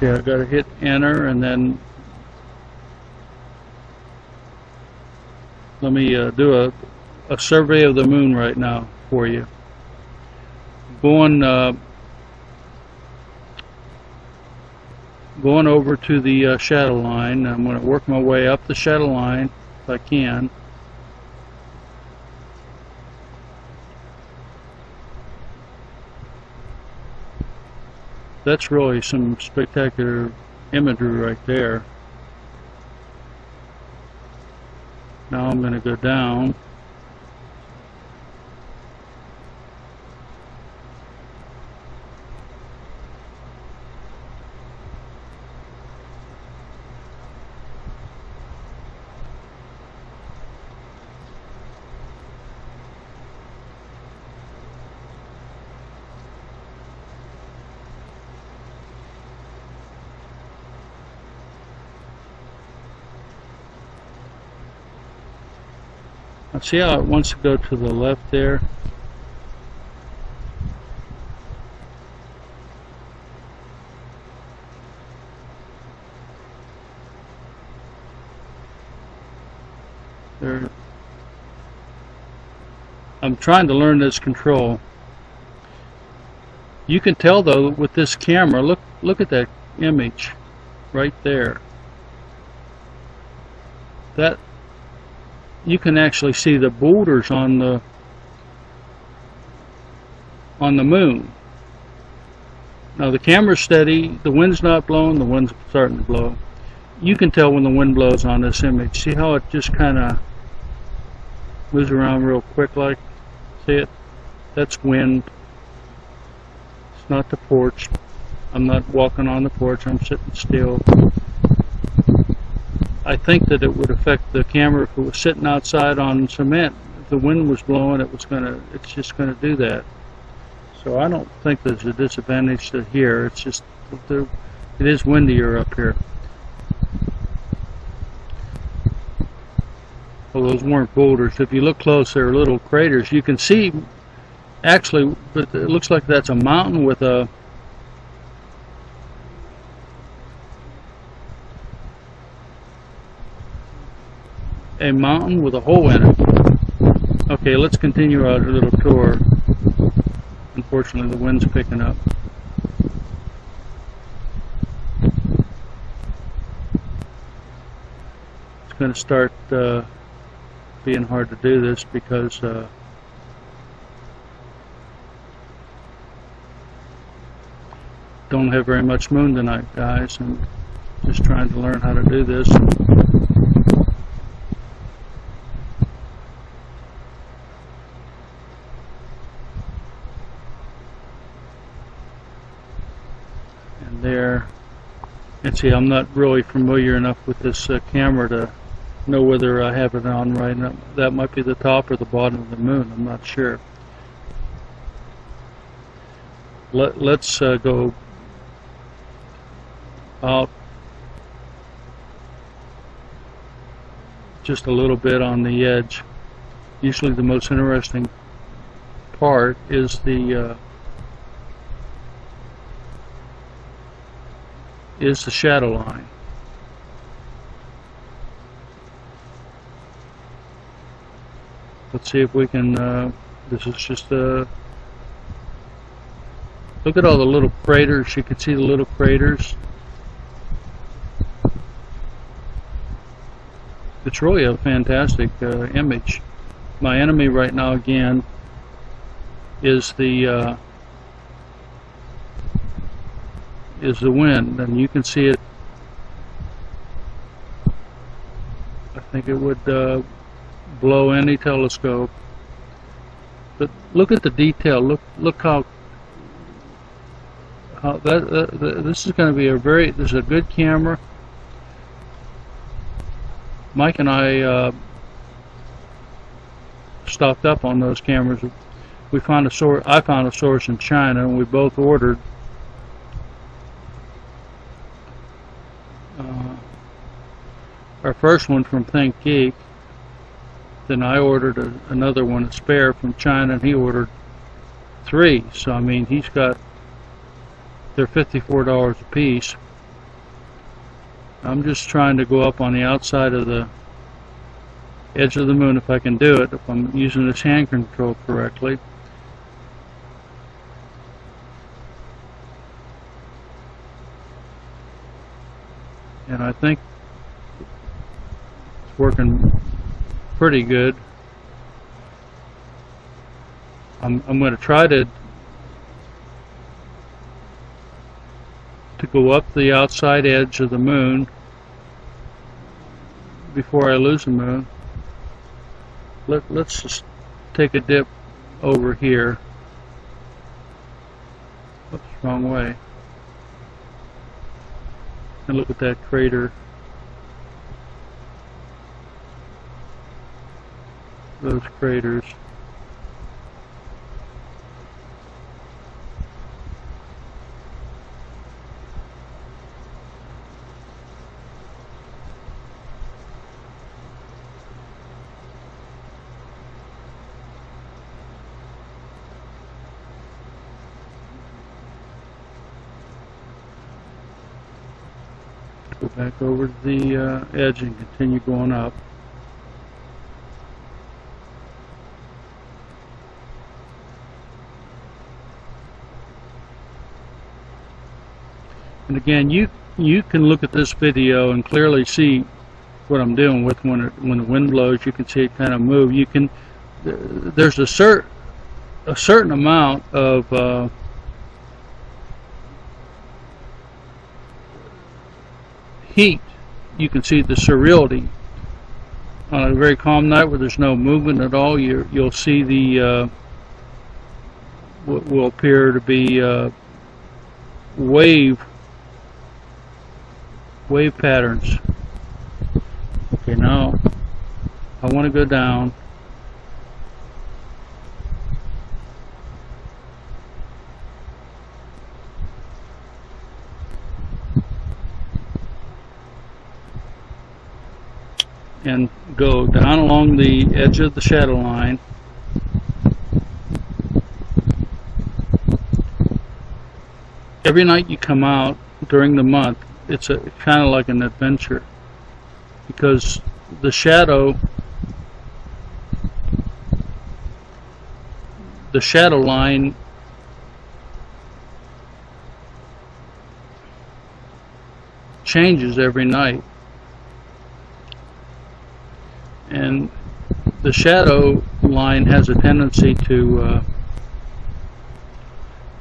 Okay, I gotta hit enter, and then let me do a survey of the moon right now for you. Going over to the shadow line. I'm going to work my way up the shadow line if I can. That's really some spectacular imagery right there. Now I'm going to go down. See how it wants to go to the left there? There. I'm trying to learn this control. You can tell though with this camera, look at that image right there. That you can actually see the boulders on the moon. Now the camera's steady, the wind's not blowing, the wind's starting to blow. You can tell when the wind blows on this image. See how it just kind of moves around real quick like? See it? That's wind. It's not the porch. I'm not walking on the porch, I'm sitting still. I think that it would affect the camera if it was sitting outside on cement. If the wind was blowing, it's just gonna do that. So I don't think there's a disadvantage to here. It's just it is windier up here. Well, those weren't boulders. If you look close, they're little craters. You can see, actually, but it looks like that's a mountain with a mountain with a hole in it. Okay, let's continue our little tour. Unfortunately, the wind's picking up. It's going to start being hard to do this because don't have very much moon tonight, guys, and just trying to learn how to do this. There, and see, I'm not really familiar enough with this camera to know whether I have it on right now. That might be the top or the bottom of the moon, I'm not sure. Let's go out just a little bit on the edge. Usually the most interesting part is the shadow line. Let's see if we can, this is just a, look at all the little craters. You can see the little craters. It's really a fantastic image. My enemy right now again is the wind, and you can see it. I think it would blow any telescope. But look at the detail. Look how this is going to be this is a good camera. Mike and I stocked up on those cameras. We found a source. I found a source in China, and we both ordered. Our first one from Think Geek. Then I ordered another one, a spare from China, and he ordered 3. So I mean, he's got, they're $54 a piece. I'm just trying to go up on the outside of the edge of the moon if I can do it, if I'm using this hand control correctly. And I think it's working pretty good. I'm going to try to go up the outside edge of the moon before I lose the moon. Let's just take a dip over here. Oops, wrong way. And look at that crater. Those craters. Go back over to the edge and continue going up. And again, you can look at this video and clearly see what I'm doing with when the wind blows. You can see it kind of move. You can there's a certain amount of heat. You can see the sterility on a very calm night where there's no movement at all. You'll see the what will appear to be wave patterns. Okay, now I want to go down. And go down along the edge of the shadow line. Every night you come out during the month, it's kind of like an adventure, because the shadow line changes every night. And the shadow line has a tendency to,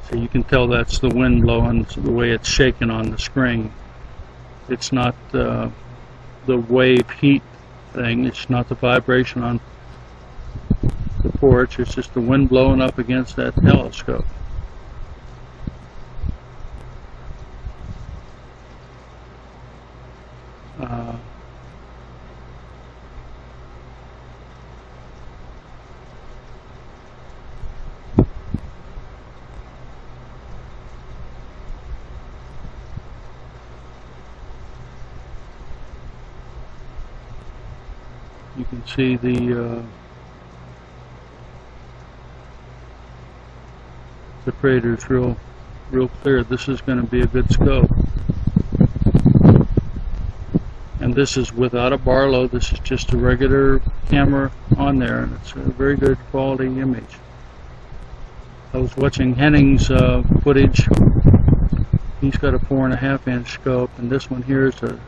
so you can tell that's the wind blowing, the way it's shaking on the screen. It's not the wave heat thing, it's not the vibration on the porch, it's just the wind blowing up against that telescope. You can see the craters real clear. This is going to be a good scope. And this is without a Barlow. This is just a regular camera on there, and it's a very good quality image. I was watching Henning's footage. He's got a 4.5-inch scope, and this one here is a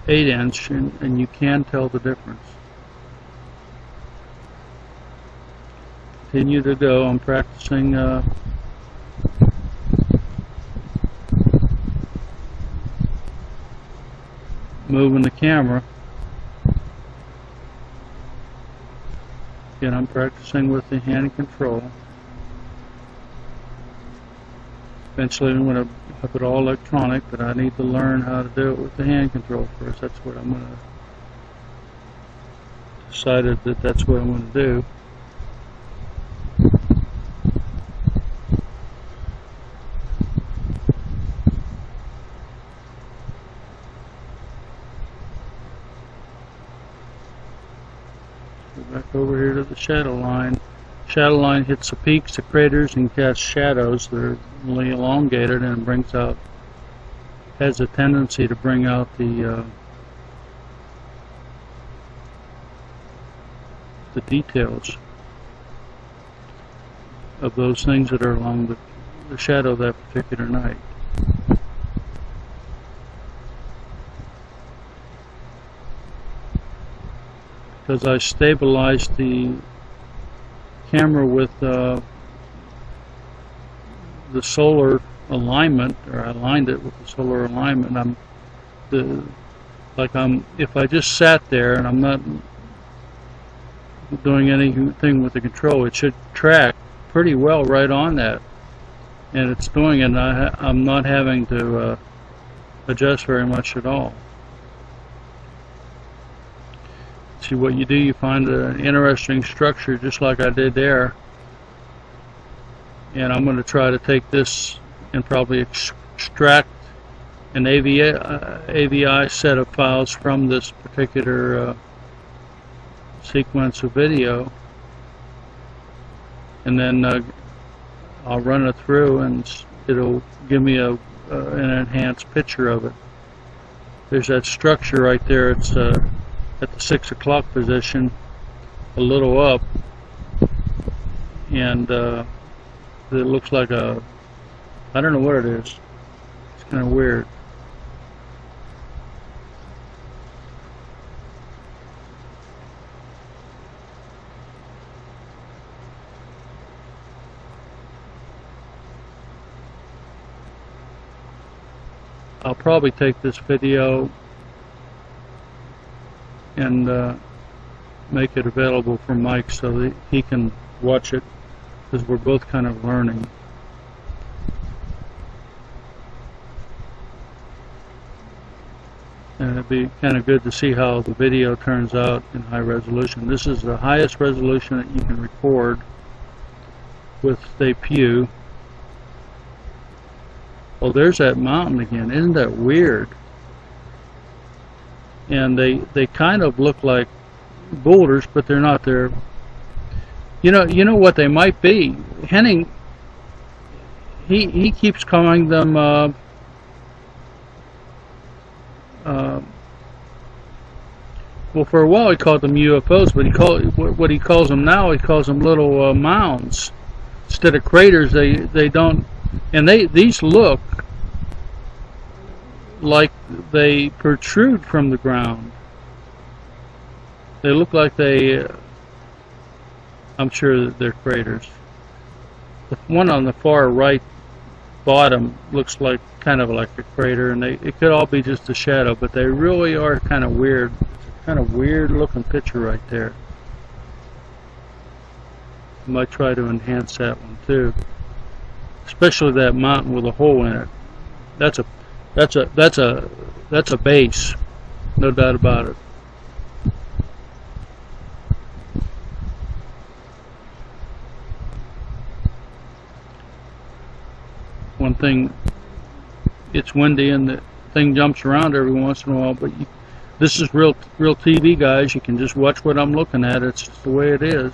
8-inch, and you can tell the difference. Continue to go. I'm practicing moving the camera. Again, I'm practicing with the hand control. Eventually I'm going to have it all electronic, but I need to learn how to do it with the hand control first. That's what I'm going to decided that's what I'm going to do. Go back over here to the shadow line. shadow line hits the peaks, the craters, and casts shadows. They're really elongated and brings out, has a tendency to bring out the details of those things that are along the shadow that particular night. Because I stabilized the camera with the solar alignment, or I aligned it with the solar alignment. If I just sat there and I'm not doing anything with the control, it should track pretty well right on that, and it's doing it. And I'm not having to adjust very much at all. See what you do, you find an interesting structure just like I did there, and I'm going to try to take this and probably extract an AVI set of files from this particular sequence of video, and then I'll run it through and it'll give me an enhanced picture of it. There's that structure right there. It's at the 6 o'clock position, a little up, and it looks like I don't know what it is. It's kind of weird. I'll probably take this video and make it available for Mike so that he can watch it, because we're both kind of learning. And it'd be kind of good to see how the video turns out in high resolution. This is the highest resolution that you can record with a Pew. Oh, there's that mountain again. Isn't that weird? And they kind of look like boulders, but they're not. They're, you know what they might be. Henning, he keeps calling them well, for a while he called them UFOs, but what he calls them now, he calls them little mounds instead of craters. They don't, and these look like they protrude from the ground. They look like I'm sure that they're craters. The one on the far right bottom looks like kind of like a crater, and it could all be just a shadow, but they really are kind of weird. It's a kind of weird looking picture right there. I might try to enhance that one too, especially that mountain with a hole in it. That's a base, no doubt about it. One thing, it's windy and the thing jumps around every once in a while, but this is real TV, guys. You can just watch what I'm looking at. It's just the way it is.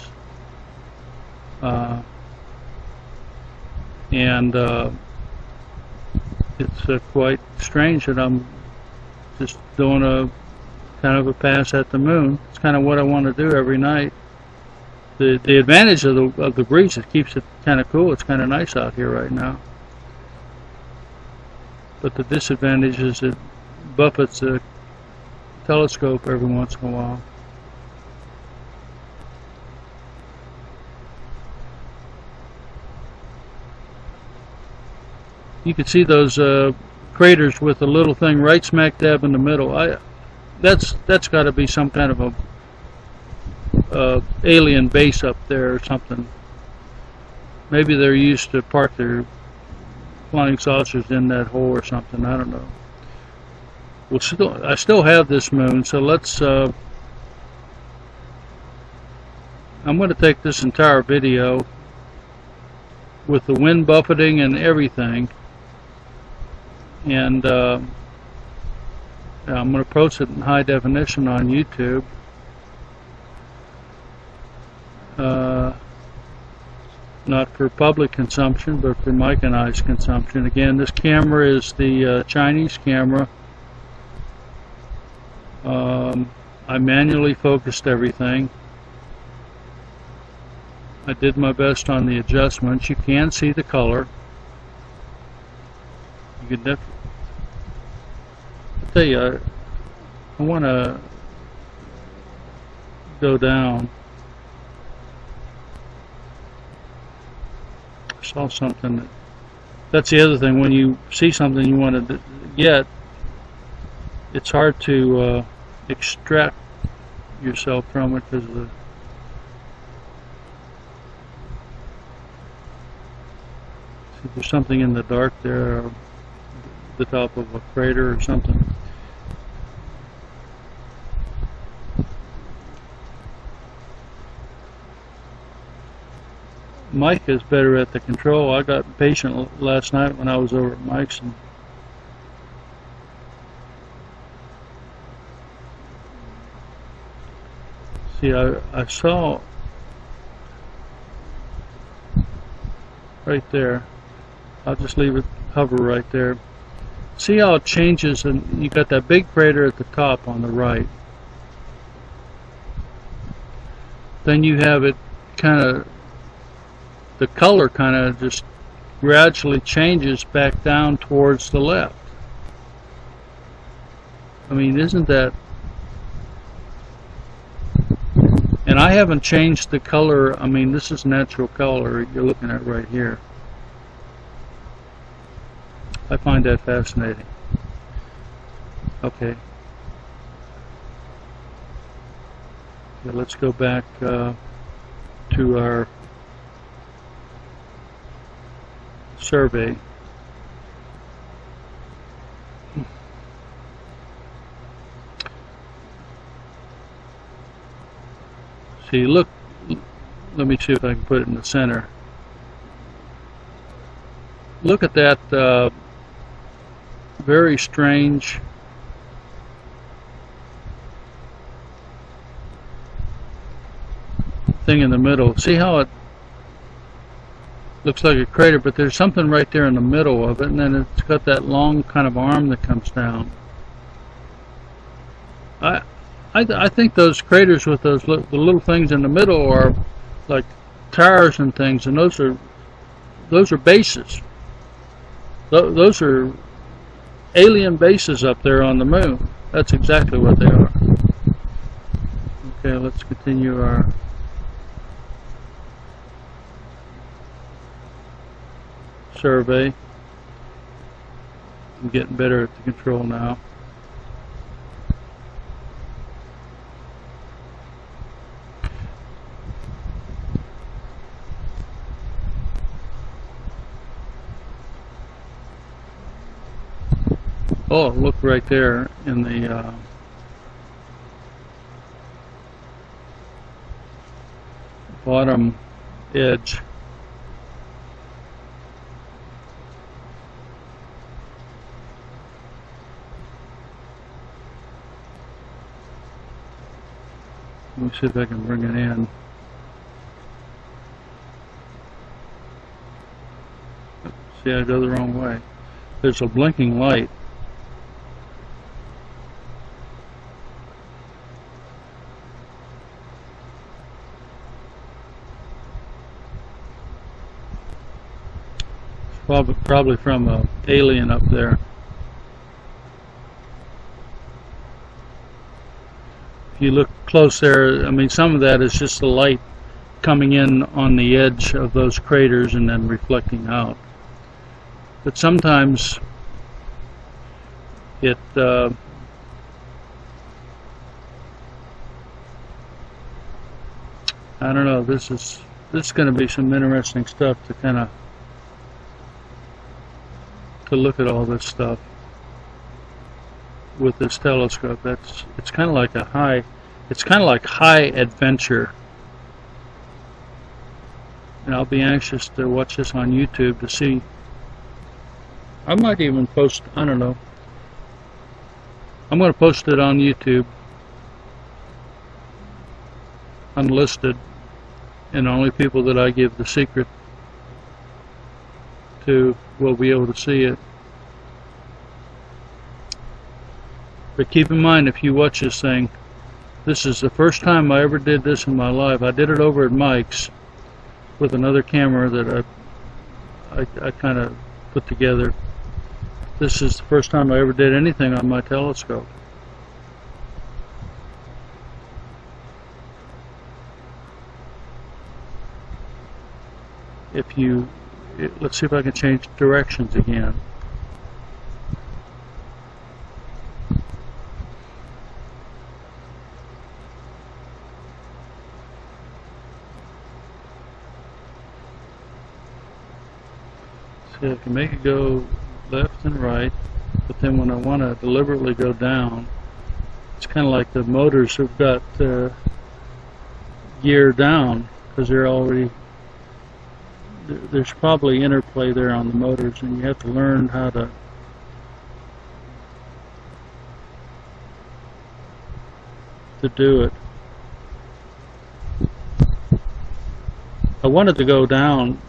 It's quite strange that I'm just doing a kind of a pass at the moon. It's kind of what I want to do every night. The advantage of the breeze, it keeps it kind of cool. It's kind of nice out here right now. But the disadvantage is it buffets the telescope every once in a while. You can see those craters with the little thing right smack dab in the middle. That's got to be some kind of a alien base up there or something. Maybe they're used to park their flying saucers in that hole or something. I don't know. I still have this moon, so let's. I'm going to take this entire video with the wind buffeting and everything, and I'm going to post it in high definition on YouTube. not for public consumption, but for Mike and I's consumption. Again, this camera is the Chinese camera. I manually focused everything. I did my best on the adjustments. You can see the color. You can definitely. I tell you, I want to go down. I saw something. That's the other thing. When you see something you want to get, it's hard to extract yourself from it because of the. See, there's something in the dark there, or the top of a crater or something. Mike is better at the control. I got impatient last night when I was over at Mike's, and see, I saw right there. I'll just leave it hover right there. See how it changes, and you got that big crater at the top on the right. Then you have it kind of, the color kind of just gradually changes back down towards the left. I mean, isn't that? And I haven't changed the color. I mean, this is natural color you're looking at right here. I find that fascinating. Okay. Let's go back to our survey. See, look, let me see if I can put it in the center. Look at that very strange thing in the middle. See how it looks like a crater, but there's something right there in the middle of it, and then it's got that long kind of arm that comes down. I think those craters with those the little things in the middle are like towers and things, and those are bases. Those are alien bases up there on the moon. That's exactly what they are. Okay, let's continue our survey. I'm getting better at the control now. Oh, look right there in the bottom edge. Let me see if I can bring it in. See, I go the wrong way. There's a blinking light. Probably from an alien up there. If you look close there, I mean, some of that is just the light coming in on the edge of those craters and then reflecting out. But sometimes it I don't know. This is going to be some interesting stuff to kind of look at all this stuff with this telescope. It's kind of like high adventure, and I'll be anxious to watch this on YouTube to see. I might even post, I don't know, I'm going to post it on YouTube unlisted, and only people that I give the secret to, we'll be able to see it. But keep in mind, if you watch this thing, this is the first time I ever did this in my life. I did it over at Mike's with another camera that I kind of put together. This is the first time I ever did anything on my telescope. Let's see if I can change directions again. See, I can make it go left and right, but then when I want to deliberately go down, it's kind of like the motors have got gear down, because they're already, there's probably interplay there on the motors, and you have to learn how to do it. I wanted to go down.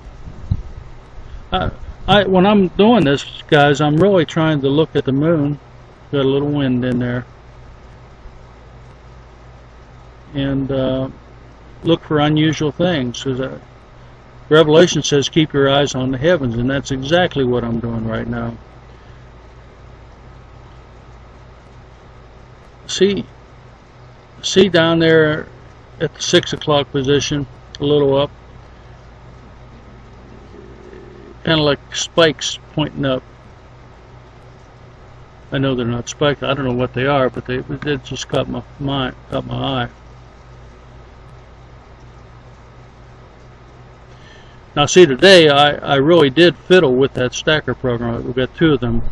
When I'm doing this, guys, I'm really trying to look at the moon. Got a little wind in there. And look for unusual things. Revelation says keep your eyes on the heavens, and that's exactly what I'm doing right now. See down there at the 6 o'clock position, a little up, kind of like spikes pointing up. I know they're not spikes. I don't know what they are, but they just caught my eye. Now see, today I really did fiddle with that stacker program. We've got two of them,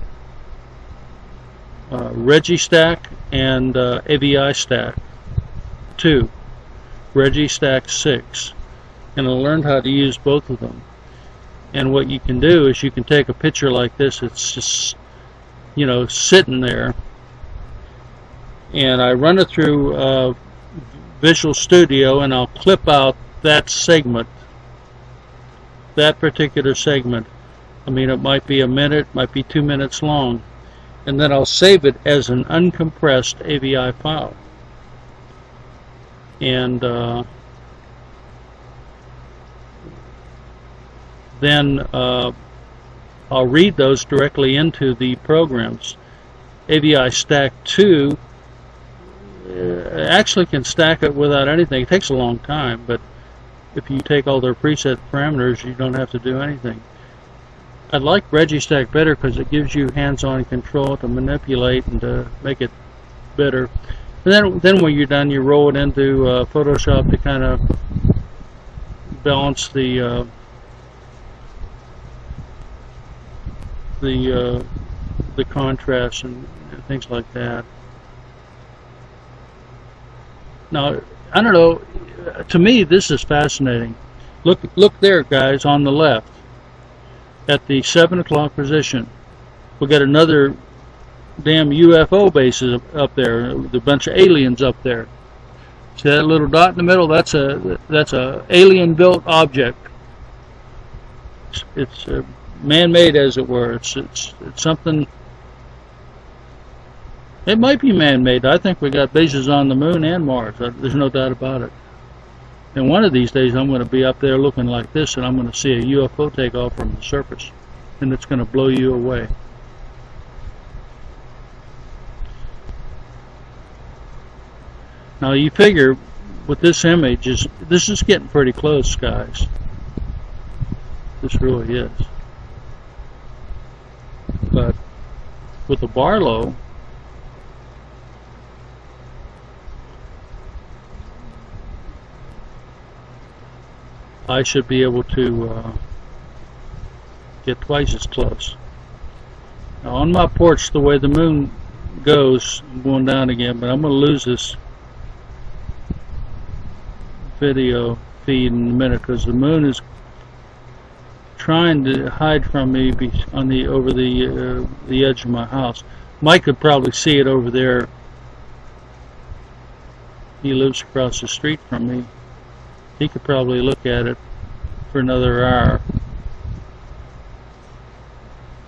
RegiStack and AVI Stack 2, RegiStack 6, and I learned how to use both of them. And what you can do is you can take a picture like this. It's just, you know, sitting there, and I run it through Visual Studio, and I'll clip out that segment, that particular segment. I mean, it might be a minute, might be 2 minutes long, and then I'll save it as an uncompressed AVI file. And then I'll read those directly into the programs. AVI Stack 2 actually can stack it without anything. It takes a long time, but if you take all their preset parameters, you don't have to do anything. I like RegiStack better because it gives you hands-on control to manipulate and to make it better. And then when you're done, you roll it into Photoshop to kind of balance the contrast and things like that. Now, I don't know, to me this is fascinating. Look there, guys, on the left at the 7 o'clock position. We got another damn UFO base up there, a bunch of aliens up there. See that little dot in the middle? That's a alien built object. It's man-made, as it were. It's something. It might be man-made. I think we got bases on the moon and Mars. There's no doubt about it. And one of these days I'm going to be up there looking like this, and I'm going to see a UFO take off from the surface, and it's going to blow you away. Now you figure with this image, this is getting pretty close, guys. This really is. But with the Barlow, I should be able to get twice as close. Now on my porch, the way the moon goes, I'm going down again, but I'm going to lose this video feed in a minute because the moon is trying to hide from me on over the edge of my house. Mike could probably see it over there. He lives across the street from me. He could probably look at it for another hour.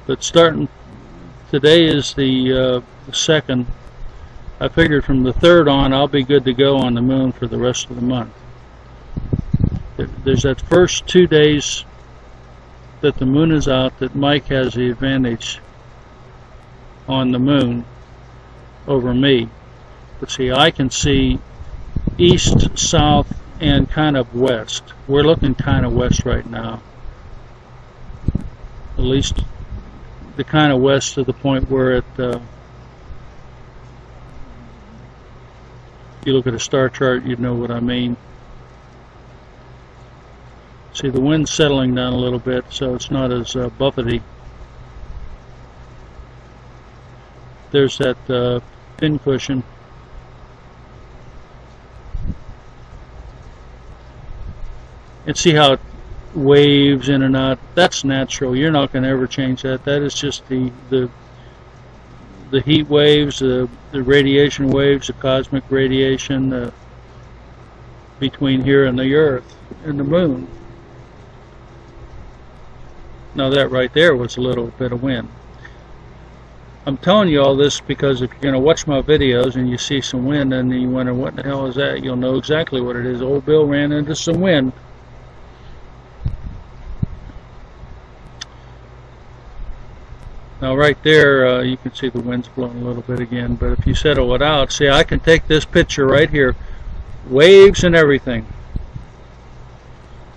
But starting today is the 2nd. I figured from the 3rd on I'll be good to go on the moon for the rest of the month. There's that first 2 days that the moon is out that Mike has the advantage on the moon over me. But see, I can see east, south, and kind of west. We're looking kind of west right now. At least the kind of west to the point where it, if you look at a star chart, you'd know what I mean. See, the wind's settling down a little bit, so it's not as buffety. There's that pin cushion. And see how it waves in and out. That's natural. You're not going to ever change that. That is just the heat waves, the radiation waves, the cosmic radiation between here and the Earth and the Moon. Now that right there was a little bit of wind. I'm telling you all this because if you're going to watch my videos and you see some wind and you wonder what the hell is that, you'll know exactly what it is. Old Bill ran into some wind. Now right there you can see the wind's blowing a little bit again, but if you settle it out, see, I can take this picture right here, waves and everything,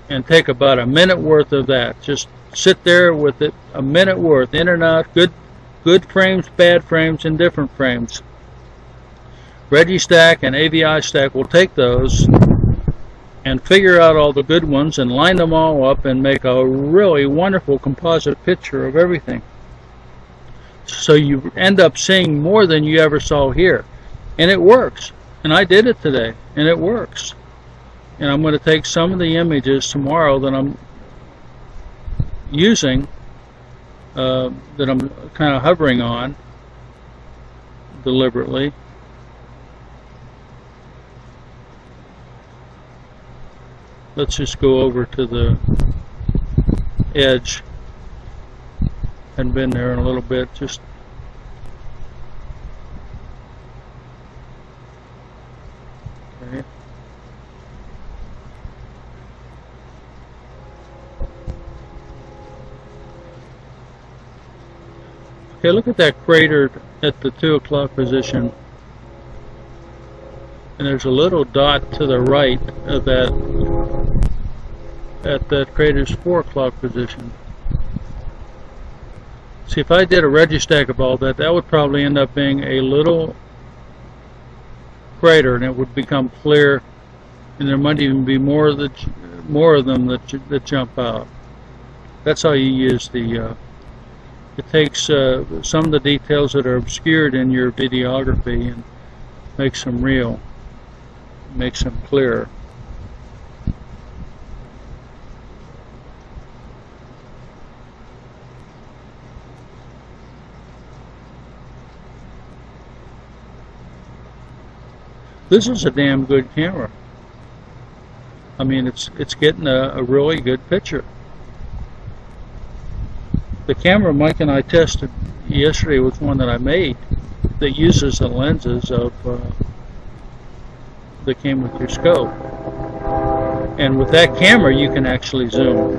and take about a minute worth of that. Just sit there with it, a minute worth, in and out, good frames, bad frames, and different frames. Registack and AVI Stack will take those and figure out all the good ones and line them all up and make a really wonderful composite picture of everything. So you end up seeing more than you ever saw here. And it works. And I did it today. And it works. And I'm going to take some of the images tomorrow that I'm using, that I'm kind of hovering on deliberately. Let's just go over to the edge. Hadn't been there in a little bit. Just okay. Okay, look at that crater at the 2 o'clock position, and there's a little dot to the right of that at that crater's 4 o'clock position. See, if I did a registack of all that, that would probably end up being a little crater, and it would become clear, and there might even be more of them that jump out. That's how you use the. It takes some of the details that are obscured in your videography and makes them real, makes them clearer. This is a damn good camera. I mean, it's getting a really good picture. The camera Mike and I tested yesterday was one that I made that uses the lenses of that came with your scope. And with that camera you can actually zoom.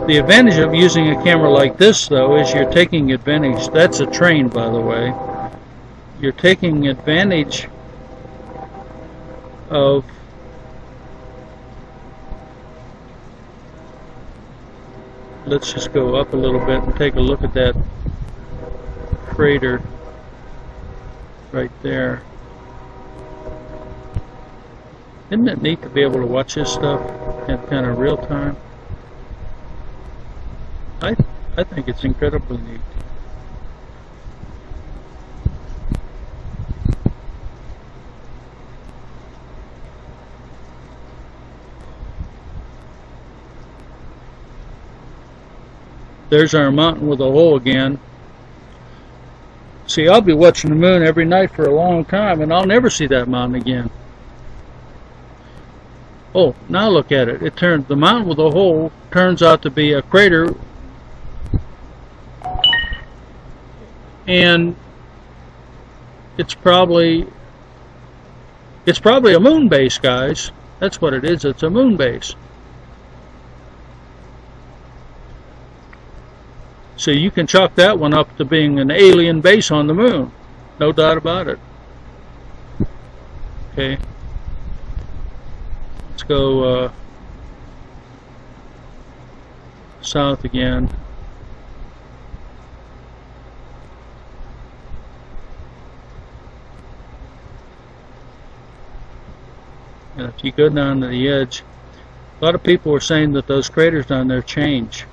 The advantage of using a camera like this, though, is you're taking advantage. That's a train, by the way. You're taking advantage of let's just go up a little bit and take a look at that crater right there. Isn't it neat to be able to watch this stuff in kind of real time? I think it's incredibly neat. There's our mountain with a hole again. See, I'll be watching the moon every night for a long time, and I'll never see that mountain again. Oh, now look at it. The mountain with a hole turns out to be a crater and it's probably a moon base, guys. That's what it is. It's a moon base. So you can chalk that one up to being an alien base on the moon. No doubt about it. Okay. Let's go south again. And if you go down to the edge, a lot of people are saying that those craters down there change.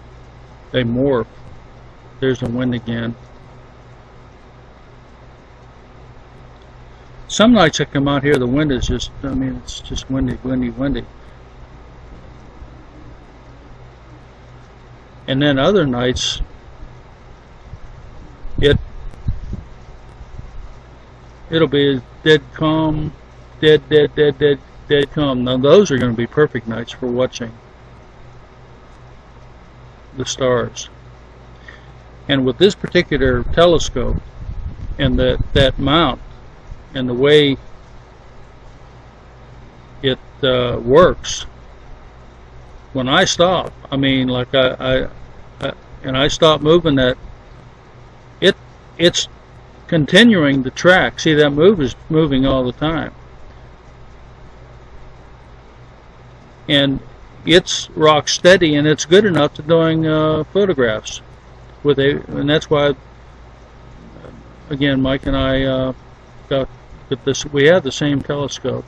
They morph. There's the wind again. Some nights I come out here, the wind is just, I mean, it's just windy, windy, windy. And then other nights, it'll be dead calm, dead calm. Now those are going to be perfect nights for watching the stars. And with this particular telescope and that mount and the way it works, when I stop, I mean, like I stop moving that, it's continuing the track. See, that move is moving all the time, and it's rock steady, and it's good enough to doing photographs with and that's why, again, Mike and I got this. We had the same telescope.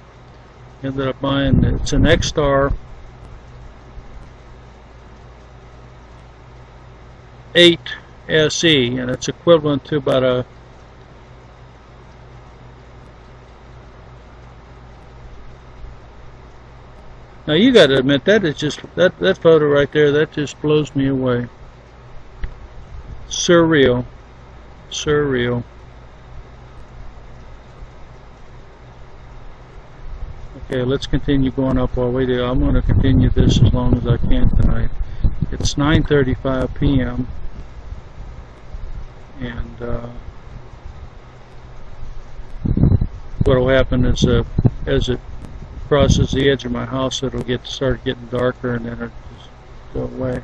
Ended up buying, it's an X-Star 8 SE, and it's equivalent to about a now you got to admit that is just that photo right there, that just blows me away. Surreal. Surreal. Okay, let's continue going up while we do. I'm going to continue this as long as I can tonight. It's 9:35 p.m. and what will happen is as it crosses the edge of my house, it'll start getting darker, and then it'll just go away.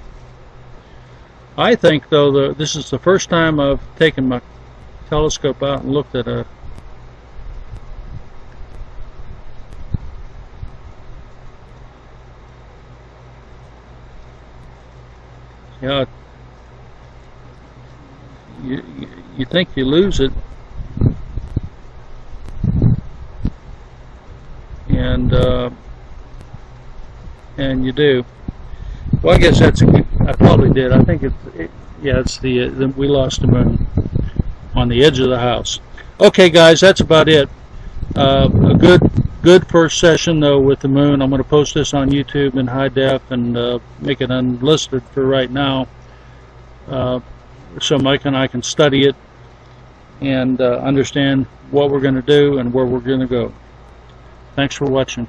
I think, though, this is the first time I've taken my telescope out and looked at a you think you lose it, and you do. Well, I guess that's I probably did. I think yeah, it's we lost the moon on the edge of the house. Okay, guys, that's about it. A good first session though with the moon. I'm going to post this on YouTube in high def and make it unlisted for right now, so Mike and I can study it and understand what we're going to do and where we're going to go. Thanks for watching.